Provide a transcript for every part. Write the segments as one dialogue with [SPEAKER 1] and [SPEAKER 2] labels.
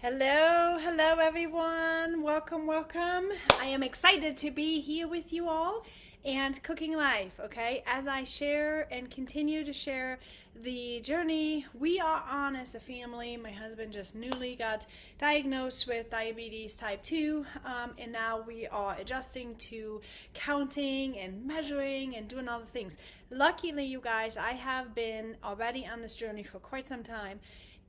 [SPEAKER 1] Hello everyone. Welcome. I am excited to be here with you all and cooking life, okay? As I share and continue to share the journey we are on as a family. My husband just newly got diagnosed with diabetes type 2, and now we are adjusting to counting and measuring and doing all the things. Luckily, you guys, I have been already on this journey for quite some time,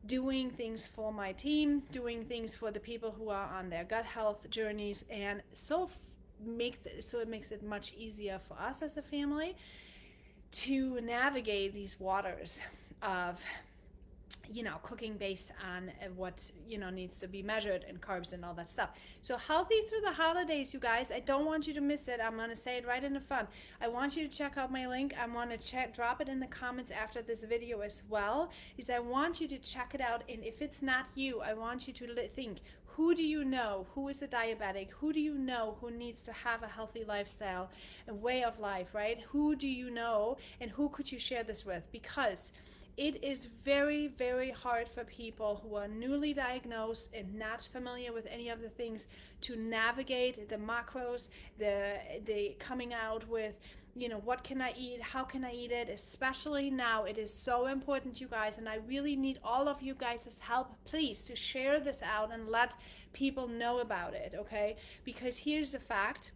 [SPEAKER 1] doing things for my team, doing things for the people who are on their gut health journeys, and it makes it much easier for us as a family to navigate these waters of cooking based on what needs to be measured and carbs and all that stuff. So healthy through the holidays, you guys. I don't want you to miss it. I'm gonna say it right in the front. I want you to check out my link. I want to drop it in the comments after this video as well, because I want you to check it out. And if it's not you, I want you to think, who do you know who is a diabetic? Who do you know who needs to have a healthy lifestyle, a way of life, right? Who do you know, and who could you share this with? Because it is very, very hard for people who are newly diagnosed and not familiar with any of the things to navigate the macros, the coming out with, what can I eat? How can I eat it? Especially now, it is so important, you guys, and I really need all of you guys' help, please, to share this out and let people know about it, okay? Because here's the fact.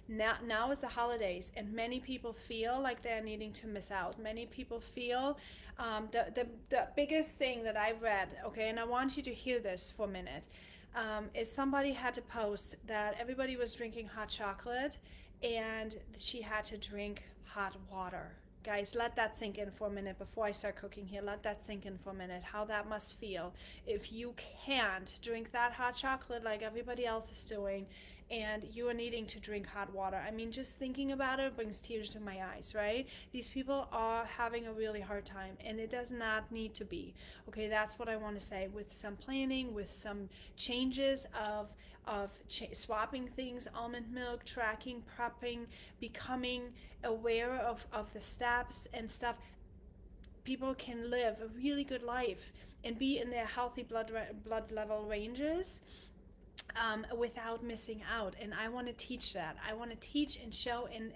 [SPEAKER 1] Now is the holidays, and many people feel like they're needing to miss out. Many people feel the biggest thing that I read, okay, and I want you to hear this for a minute, is somebody had to post that everybody was drinking hot chocolate and she had to drink hot water. Guys, let that sink in for a minute before I start cooking here. Let that sink in for a minute, how that must feel if you can't drink that hot chocolate like everybody else is doing, and you are needing to drink hot water. I mean, just thinking about it brings tears to my eyes, right? These people are having a really hard time, and it does not need to be. Okay, that's what I want to say. With some planning, with some changes of swapping things, almond milk, tracking, prepping, becoming aware of the steps and stuff, people can live a really good life and be in their healthy blood level ranges, without missing out. And I want to teach that. I want to teach and show and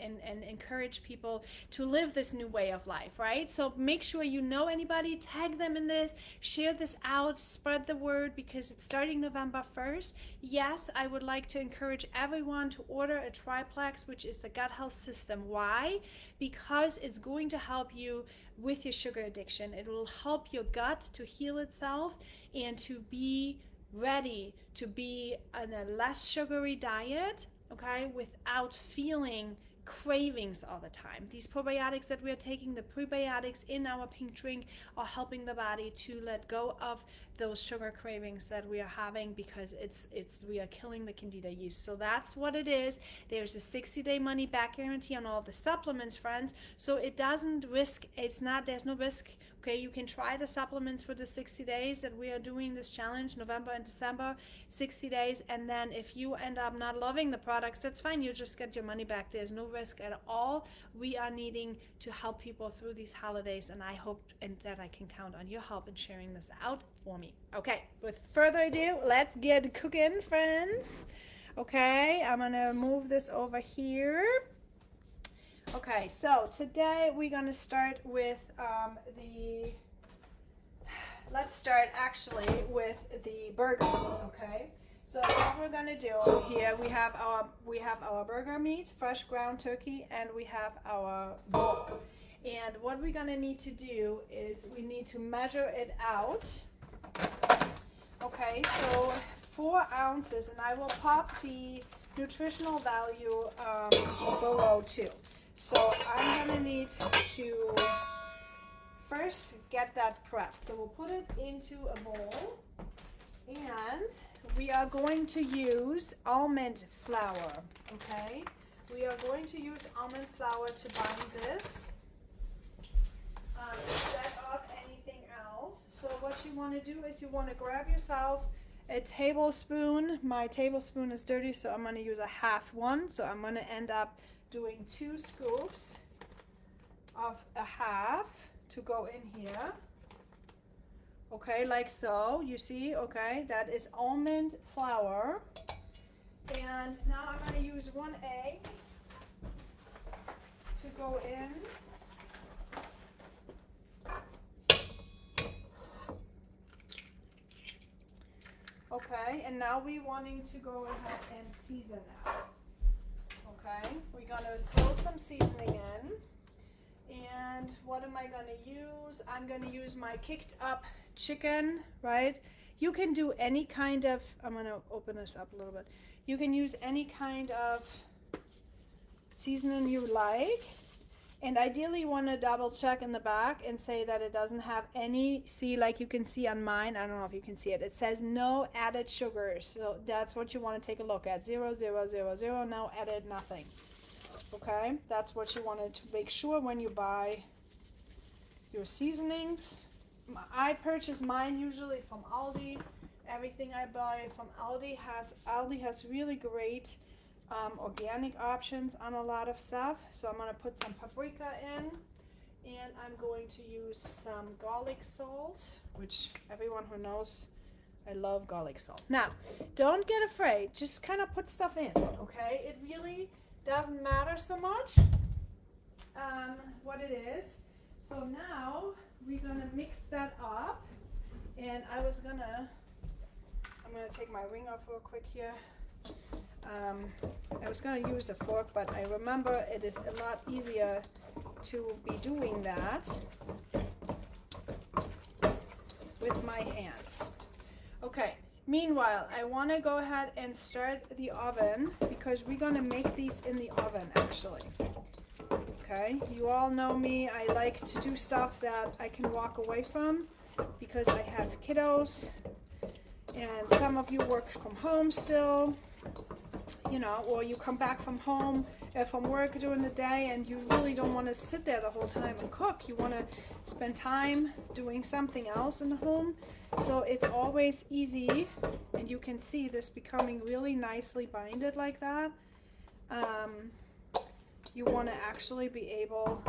[SPEAKER 1] encourage people to live this new way of life, right? So make sure you know anybody, tag them in this, share this out, spread the word, because it's starting November 1st. Yes, I would like to encourage everyone to order a triplex, which is the gut health system. Why? Because it's going to help you with your sugar addiction. It will help your gut to heal itself and to be ready to be on a less sugary diet, okay, without feeling cravings all the time. These probiotics that we are taking, the prebiotics in our pink drink, are helping the body to let go of those sugar cravings that we are having, because we are killing the candida yeast. So that's what it is. There's a 60-day money back guarantee on all the supplements, friends. So it doesn't risk, there's no risk. Okay, you can try the supplements for the 60 days that we are doing this challenge, November and December, 60 days. And then if you end up not loving the products, that's fine. You just get your money back. There's no risk at all. We are needing to help people through these holidays, and I hope that I can count on your help in sharing this out for me. Okay, with further ado, let's get cooking, friends. Okay, I'm gonna move this over here. Okay, so today we're gonna start with let's start actually with the burger. Okay, so what we're gonna do here, we have our burger meat, fresh ground turkey, and we have our bowl. And what we're gonna need to do is we need to measure it out. Okay, so 4 ounces, and I will pop the nutritional value below too. So I'm gonna need to first get that prepped. So we'll put it into a bowl, and we are going to use almond flour, okay? We are going to use almond flour to bind this instead of anything else. So what you want to do is you want to grab yourself a tablespoon. My tablespoon is dirty, so I'm going to use a half one. So I'm going to end up doing 2 scoops of a half to go in here. Okay, like so, you see, okay, that is almond flour. And now I'm gonna use 1 egg to go in. Okay, and now we're wanting to go ahead and season that. Okay, we're gonna throw some seasoning in. And what am I gonna use? I'm gonna use my kicked up chicken, right? You can do any kind of, I'm gonna open this up a little bit. You can use any kind of seasoning you like. And ideally you want to double check in the back and say that it doesn't have any, see, like you can see on mine, I don't know if you can see it, it says no added sugars. So that's what you want to take a look at. 0, 0, 0, 0, no added nothing. Okay, that's what you wanted to make sure when you buy your seasonings. I purchase mine usually from Aldi. Everything I buy from Aldi has really great organic options on a lot of stuff. So I'm going to put some paprika in, and I'm going to use some garlic salt, which everyone who knows I love garlic salt. Now, don't get afraid, just kind of put stuff in, okay? It really doesn't matter so much what it is. So now we're going to mix that up, and I'm going to take my ring off real quick here. I was going to use a fork, but I remember it is a lot easier to be doing that with my hands. Okay, meanwhile, I want to go ahead and start the oven because we're going to make these in the oven actually. Okay, you all know me, I like to do stuff that I can walk away from because I have kiddos, and some of you work from home still. You know, or you come back from home, from work during the day, and you really don't want to sit there the whole time and cook. You want to spend time doing something else in the home. So it's always easy, and you can see this becoming really nicely binded like that. You want to actually be able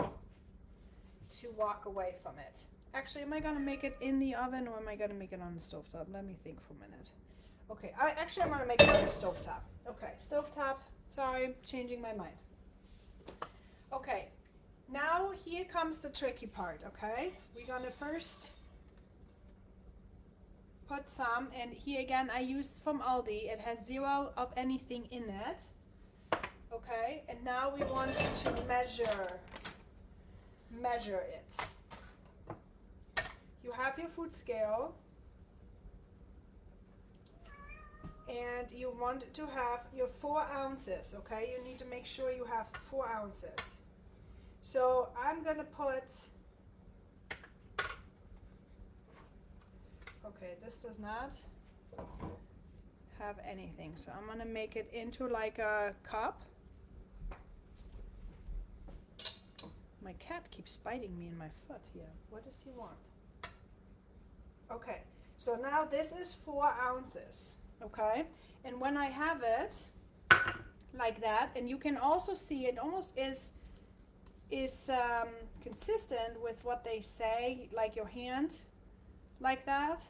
[SPEAKER 1] to walk away from it. Actually, am I going to make it in the oven, or am I going to make it on the stovetop? Let me think for a minute. Okay, I'm going to make it on the stovetop. Okay, stovetop. Sorry, changing my mind. Okay, now here comes the tricky part, okay? We're going to first put some, and here again, I use from Aldi. It has 0 of anything in it. Okay, and now we want to measure it. You have your food scale. And you want to have your 4 ounces, okay? You need to make sure you have 4 ounces. So I'm gonna put, okay, this does not have anything. So I'm gonna make it into like a cup. My cat keeps biting me in my foot here. What does he want? Okay, so now this is 4 ounces. Okay, and when I have it like that, and you can also see it almost is consistent with what they say, like your hand, like that.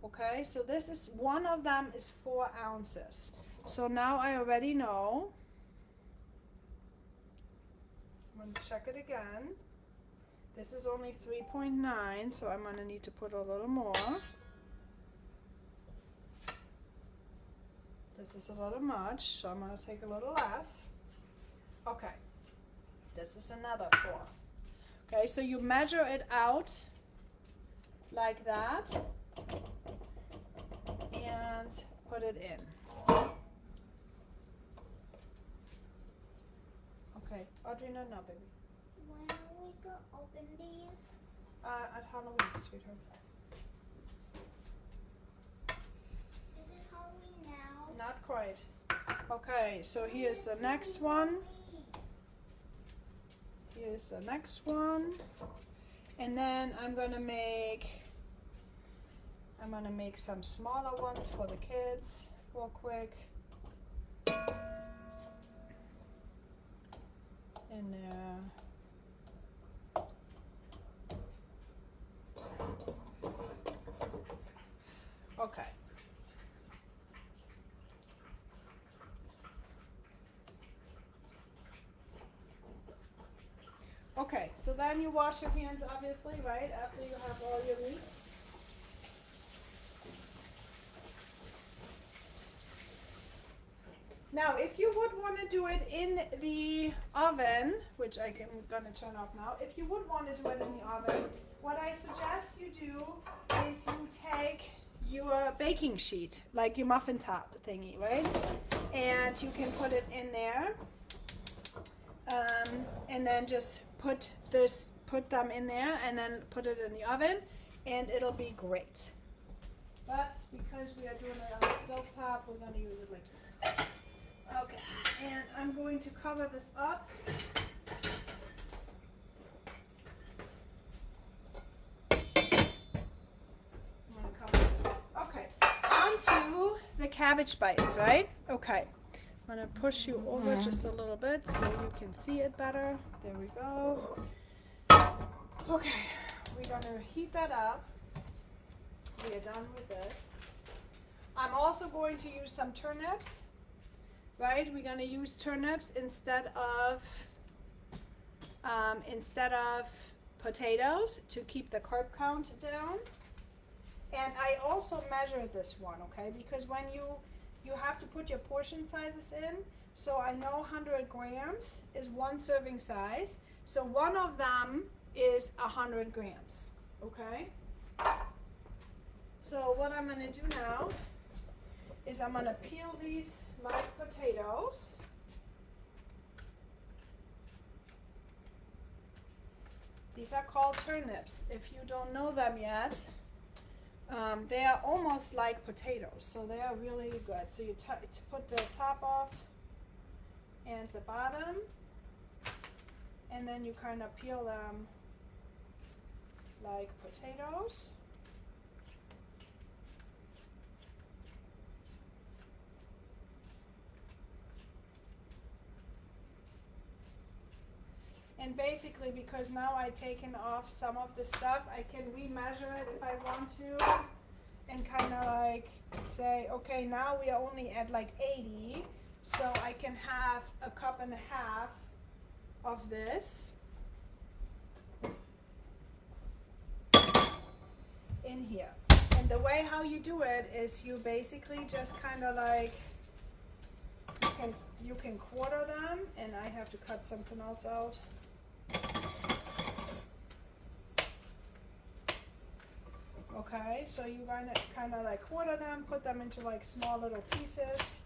[SPEAKER 1] Okay, so this is, one of them is 4 ounces. So now I already know. I'm going to check it again. This is only 3.9, so I'm going to need to put a little more. This is a little much, so I'm going to take a little less. Okay, this is another 4. Okay, so you measure it out like that and put it in. Okay, Audrina, no, baby.
[SPEAKER 2] When are we going to open these?
[SPEAKER 1] At Halloween, sweetheart.
[SPEAKER 2] Is it Halloween now?
[SPEAKER 1] Not quite. Okay, so here's the next one. Here's the next one. And then I'm gonna make some smaller ones for the kids real quick. In there. Okay. Okay, so then you wash your hands, obviously, right, after you have all your meat. Now, if you would want to do it in the oven, which I'm going to turn off now, if you would want to do it in the oven, what I suggest you do is you take your baking sheet, like your muffin top thingy, right? And you can put it in there, and then just put them in there, and then put it in the oven, and it'll be great. But because we are doing it on the stove top, we're going to use it like this. Okay, and I'm going to cover this up. I'm going to cover this up. Okay, on to the cabbage bites, right? Okay, I'm going to push you over just a little bit so you can see it better. There we go. Okay, we're going to heat that up. We are done with this. I'm also going to use some turnips. Right, we're gonna use turnips instead of potatoes to keep the carb count down. And I also measure this one, okay? Because when you have to put your portion sizes in, so I know 100 grams is one serving size. So one of them is 100 grams, okay? So what I'm gonna do now is I'm gonna peel these like potatoes. These are called turnips. If you don't know them yet, they are almost like potatoes, so they are really good. So you put the top off and the bottom, and then you kind of peel them like potatoes. And basically, because now I've taken off some of the stuff, I can remeasure it if I want to, and kind of like say, okay, now we are only at like 80, so I can have a cup and a half of this in here. And the way how you do it is you basically just kind of like, you can quarter them, and I have to cut something else out. Okay, so you're going to kind of like quarter them, put them into like small little pieces.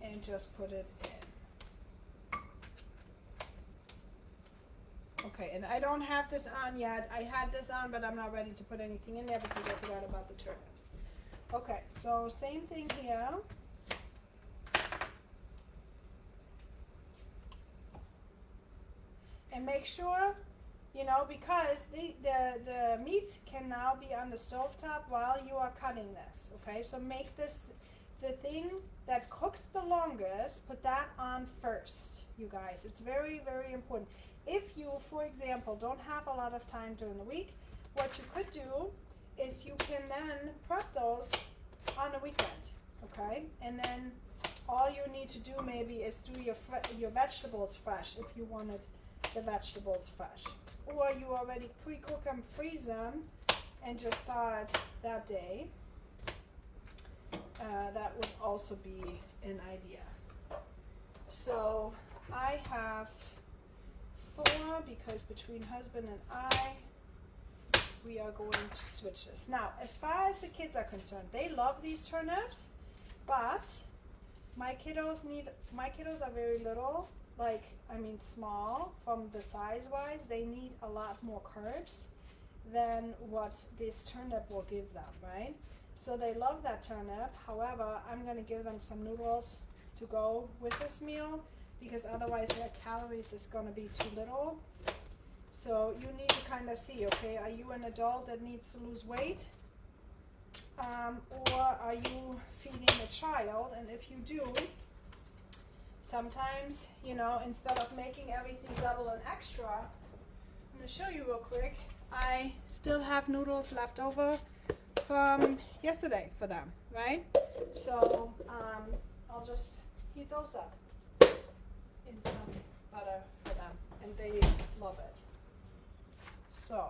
[SPEAKER 1] And just put it in. Okay, and I don't have this on yet. I had this on, but I'm not ready to put anything in there because I forgot about the turnips. Okay, so same thing here. And make sure, you know, because the meat can now be on the stovetop while you are cutting this, okay? So make this, the thing that cooks the longest, put that on first, you guys. It's very, very important. If you, for example, don't have a lot of time during the week, what you could do is you can then prep those on the weekend, okay? And then all you need to do maybe is do your vegetables fresh if you wanted the vegetables fresh, or you already pre-cook them, freeze them, and just start that day. That would also be an idea. So I have 4 because between husband and I, we are going to switch this. Now, as far as the kids are concerned, they love these turnips, but my kiddos are very little. Like, I mean small from the size wise, they need a lot more carbs than what this turnip will give them, right? So they love that turnip. However, I'm going to give them some noodles to go with this meal because otherwise their calories is going to be too little. So you need to kind of see, okay, are you an adult that needs to lose weight? Or are you feeding a child? And if you do, sometimes, you know, instead of making everything double and extra, I'm gonna show you real quick. I still have noodles left over from yesterday for them, right? So I'll just heat those up in some butter for them, and they love it. So,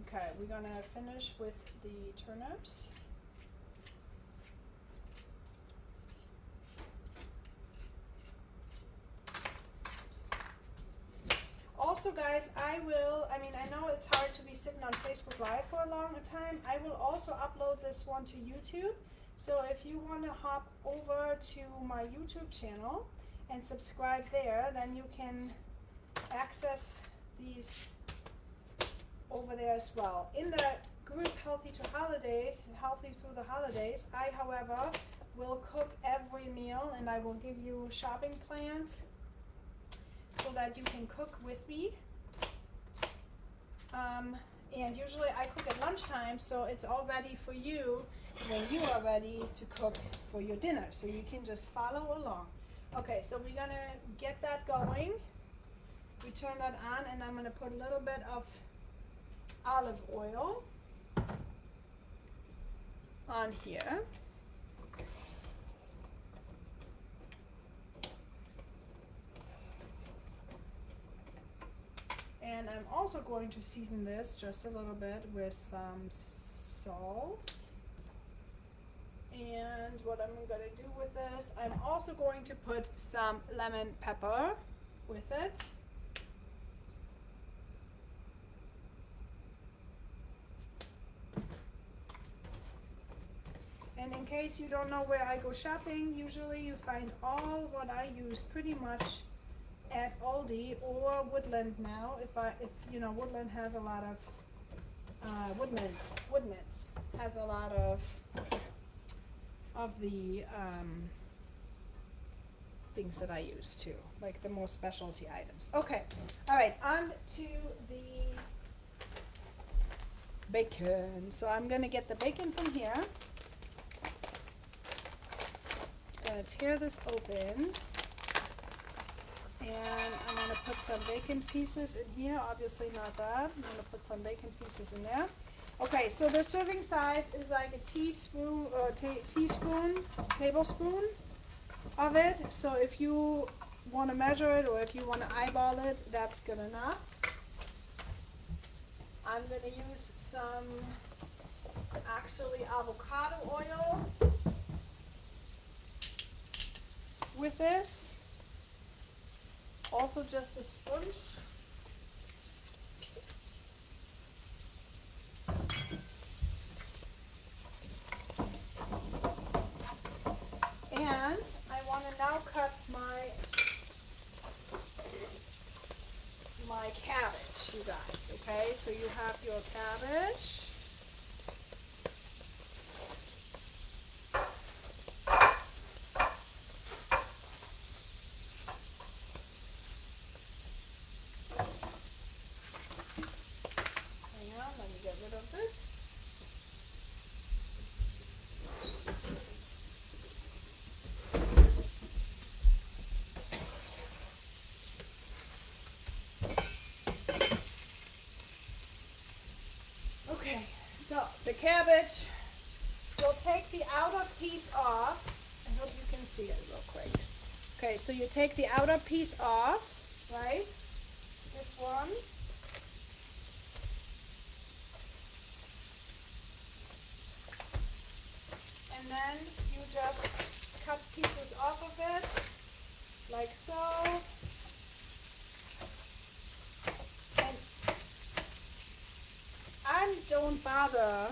[SPEAKER 1] okay, we're gonna finish with the turnips. Also, guys, I know it's hard to be sitting on Facebook Live for a long time. I will also upload this one to YouTube. So if you want to hop over to my YouTube channel and subscribe there, then you can access these over there as well. In the group Healthy Through the Holidays, I, however, will cook every meal, and I will give you shopping plans so that you can cook with me. And usually I cook at lunchtime, so it's all ready for you when you are ready to cook for your dinner. So you can just follow along. Okay, so we're gonna get that going. We turn that on, and I'm gonna put a little bit of olive oil on here. And I'm also going to season this just a little bit with some salt. And what I'm going to do with this, I'm also going to put some lemon pepper with it. And in case you don't know where I go shopping, usually you find all what I use pretty much at Aldi or Woodland now. If you know, Woodland has a lot of Woodman's has a lot of the things that I use too, like the more specialty items. Okay, all right, on to the bacon. So I'm gonna get the bacon from here. Gonna tear this open. And I'm going to put some bacon pieces in here. Obviously not that. I'm going to put some bacon pieces in there. Okay, so the serving size is like a teaspoon, tablespoon of it. So if you want to measure it or if you want to eyeball it, that's good enough. I'm going to use some actually avocado oil with this. Also just a sponge. And I want to now cut my cabbage, you guys, okay? So you have your cabbage. So the cabbage, we'll take the outer piece off. I hope you can see it real quick. Okay, so you take the outer piece off, right? This one. And then you just cut pieces off of it, like so. Don't bother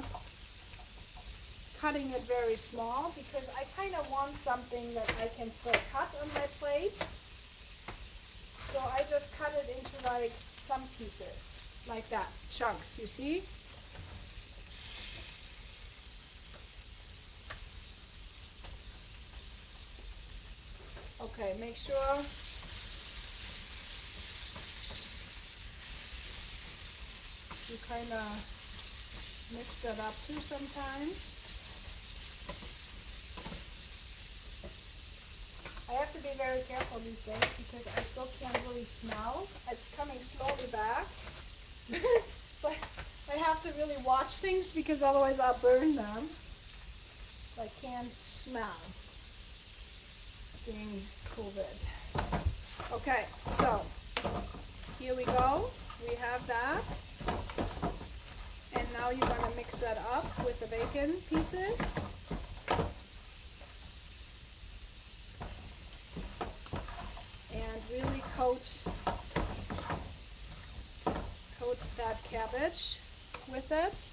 [SPEAKER 1] cutting it very small because I kind of want something that I can still cut on my plate. So I just cut it into like some pieces, like that, chunks, you see? Okay, make sure you kind of mix that up too sometimes. I have to be very careful these days because I still can't really smell. It's coming slowly back. But I have to really watch things because otherwise I'll burn them. I can't smell. Dang COVID. Okay, so here we go. We have that. And now you're going to mix that up with the bacon pieces. And really coat that cabbage with it.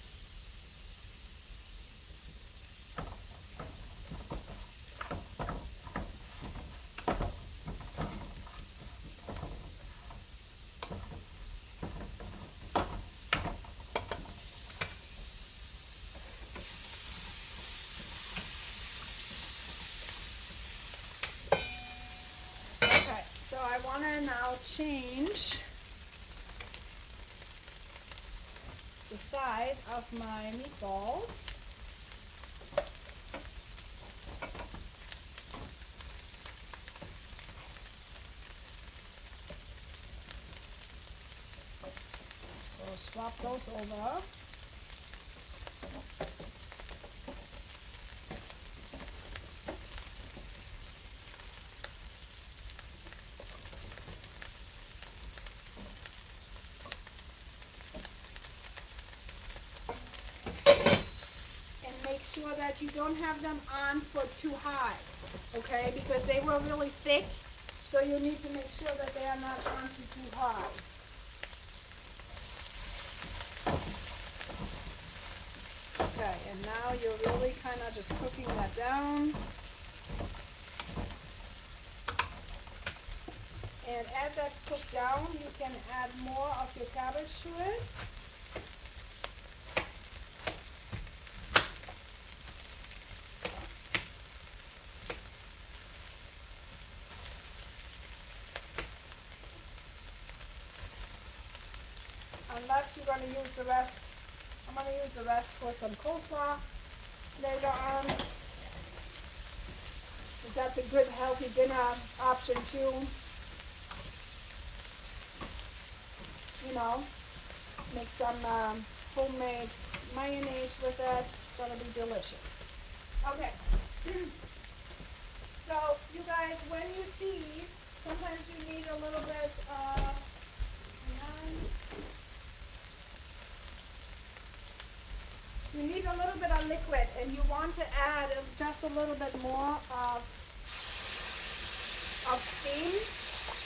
[SPEAKER 1] Okay, so I want to now change the side of my meatballs. So swap those over. Make sure that you don't have them on for too high, okay? Because they were really thick, so you need to make sure that they are not on too high. Okay, and now you're really kind of just cooking that down. And as that's cooked down, you can add more of your cabbage to it. Unless you're going to use the rest, I'm going to use the rest for some coleslaw later on. Because that's a good healthy dinner option too. You know, make some homemade mayonnaise with it. It's going to be delicious. Okay. So you guys, when you seed, sometimes you need a little bit of you need a little bit of liquid, and you want to add just a little bit more of steam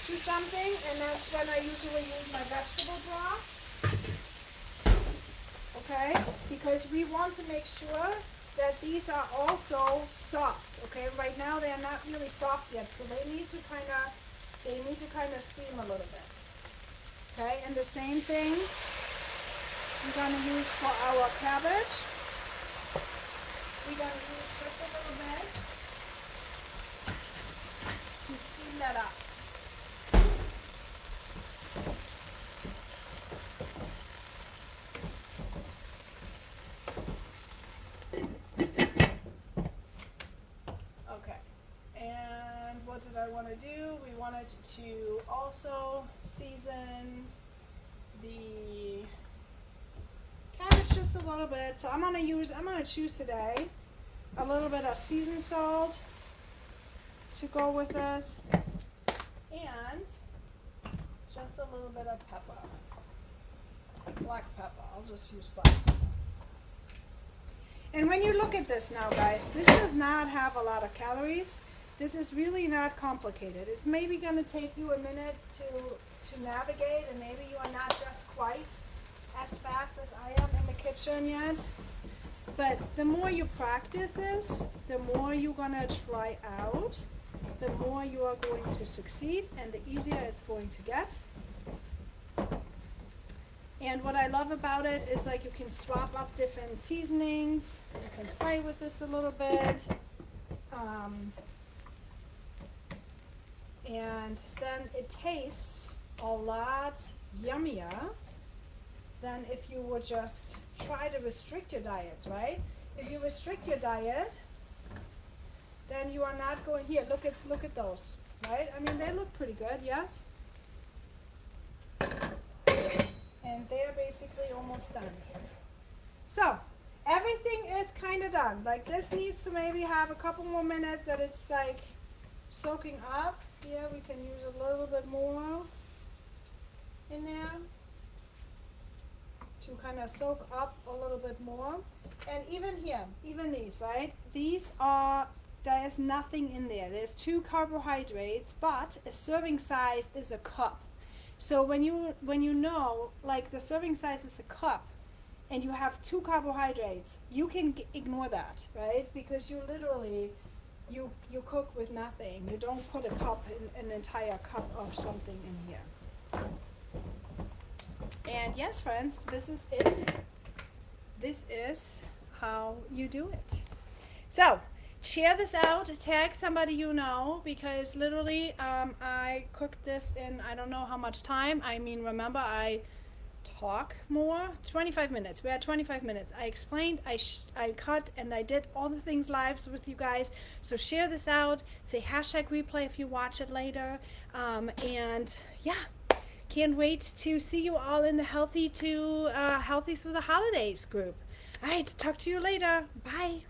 [SPEAKER 1] to something, and that's when I usually use my vegetable broth. Okay, because we want to make sure that these are also soft. Okay, right now they are not really soft yet, so they need to kind of steam a little bit. Okay, and the same thing we're going to use for our cabbage. We're going to use just a little bit to steam that up. Okay, and what did I want to do? We wanted to also season the cabbage just a little bit. So I'm gonna choose today a little bit of seasoned salt to go with this, and just a little bit of pepper, black pepper. I'll just use black pepper. And when you look at this now, guys, this does not have a lot of calories. This is really not complicated. It's maybe gonna take you a minute to navigate, and maybe you are not just quite as fast as I am in the kitchen yet. But the more you practice this, the more you're gonna try out, the more you are going to succeed, and the easier it's going to get. And what I love about it is like you can swap up different seasonings. You can play with this a little bit. And then it tastes a lot yummier than if you would just try to restrict your diets, right? If you restrict your diet, then you are not going here. Look at those, right? I mean, they look pretty good, yes. And they're basically almost done. So everything is kind of done. Like this needs to maybe have a couple more minutes that it's like soaking up. Here we can use a little bit more in there to kind of soak up a little bit more. And even here, even these, right? These are, there's nothing in there. There's 2 carbohydrates, but a serving size is a cup. So when you know, like the serving size is a cup, and you have 2 carbohydrates, you can ignore that, right? Because you literally, you cook with nothing. You don't put a cup, an entire cup of something in here. And yes, friends, this is it. This is how you do it. So share this out, tag somebody you know, because literally I cooked this in I don't know how much time. I mean, remember, I talk more. 25 minutes. We're at 25 minutes. I explained, I cut, and I did all the things live with you guys. So share this out. Say hashtag replay if you watch it later. And yeah, can't wait to see you all in the Healthy Through the Holidays group. All right, talk to you later. Bye.